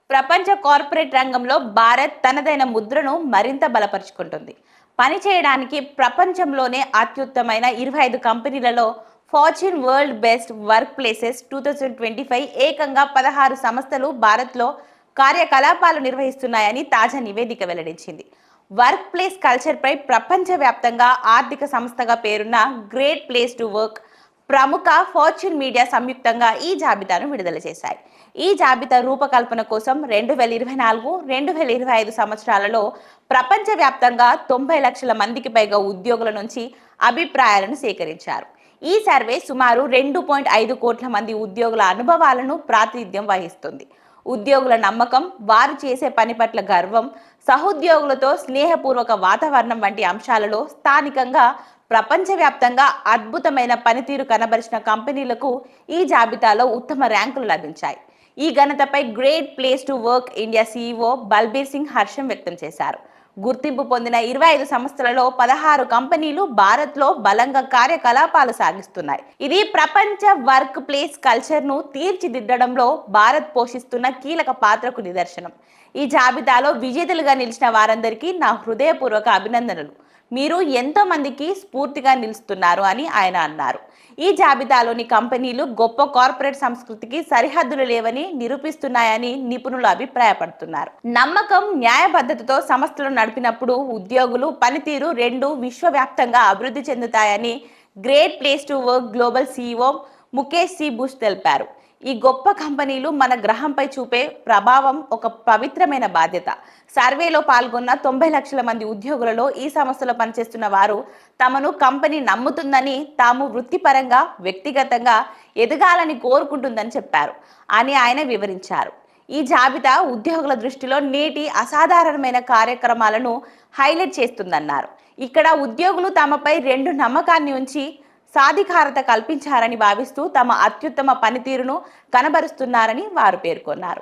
ప్రపంచ కార్పొరేట్ రంగంలో భారత్ తనదైన ముద్రను మరింత బలపరుచుకుంటుంది. పని చేయడానికి ప్రపంచంలోనే అత్యుత్తమైన 25 కంపెనీలలో fortune world best work places 2025 ఏకంగా 16 సంస్థలు భారత్లో కార్యకలాపాలు నిర్వహిస్తున్నాయని తాజా నివేదిక వెల్లడించింది. వర్క్ ప్లేస్ కల్చర్పై ప్రపంచవ్యాప్తంగా ఆర్థిక సంస్థగా పేరున్న గ్రేట్ ప్లేస్ టు వర్క్, ప్రముఖ ఫార్చ్యూన్ మీడియా సంయుక్తంగా ఈ జాబితాను విడుదల చేశాయి. ఈ జాబితా రూపకల్పన కోసం 2024-2025 సంవత్సరాలలో ప్రపంచవ్యాప్తంగా 90 లక్షల మందికి పైగా ఉద్యోగుల నుంచి అభిప్రాయాలను సేకరించారు. ఈ సర్వే సుమారు 2.5 కోట్ల మంది ఉద్యోగుల అనుభవాలను ప్రాతినిధ్యం వహిస్తుంది. ఉద్యోగుల నమ్మకం, వారు చేసే పని పట్ల గర్వం, సహోద్యోగులతో స్నేహపూర్వక వాతావరణం వంటి అంశాలలో స్థానికంగా ప్రపంచవ్యాప్తంగా అద్భుతమైన పనితీరు కనబరిచిన కంపెనీలకు ఈ జాబితాలో ఉత్తమ ర్యాంకులు లభించాయి. ఈ ఘనతపై great place to work India CEO Balbir Singh హర్షం వ్యక్తం చేశారు. గుర్తింపు పొందిన 25 సంస్థలలో 16 కంపెనీలు భారత్లో బలంగా కార్యకలాపాలు సాగిస్తున్నాయి. ఇది ప్రపంచ వర్క్ ప్లేస్ కల్చర్ను తీర్చిదిద్దడంలో భారత్ పోషిస్తున్న కీలక పాత్రకు నిదర్శనం. ఈ జాబితాలో విజేతలుగా నిలిచిన వారందరికీ నా హృదయపూర్వక అభినందనలు. మీరు ఎంతో మందికి స్ఫూర్తిగా నిలుస్తున్నారు అని ఆయన అన్నారు. ఈ జాబితాలోని కంపెనీలు గొప్ప కార్పొరేట్ సంస్కృతికి సరిహద్దులు లేవని నిరూపిస్తున్నాయని నిపుణులు అభిప్రాయపడుతున్నారు. నమ్మకం, న్యాయబద్ధతతో సంస్థలు నడిపినప్పుడు ఉద్యోగులు పనితీరు రెండూ విశ్వవ్యాప్తంగా అభివృద్ధి చెందుతాయని great place to work global CEO Mukesh C Bush తెలిపారు. ఈ గొప్ప కంపెనీలు మన గ్రహంపై చూపే ప్రభావం ఒక పవిత్రమైన బాధ్యత. సర్వేలో పాల్గొన్న 90 లక్షల మంది ఉద్యోగులలో ఈ సంస్థలో పనిచేస్తున్న వారు తమను కంపెనీ నమ్ముతుందని, తాము వృత్తిపరంగా, వ్యక్తిగతంగా ఎదగాలని కోరుకుంటుందని చెప్పారు అని ఆయన వివరించారు. ఈ జాబితా ఉద్యోగుల దృష్టిలో నేటి అసాధారణమైన కార్యక్రమాలను హైలైట్ చేస్తుందన్నారు. ఇక్కడ ఉద్యోగులు తమపై రెండు నమ్మకాన్ని ఉంచి సాధికారత కల్పించారని భావిస్తూ తమ అత్యుత్తమ పనితీరును కనబరుస్తున్నారని వారు పేర్కొన్నారు.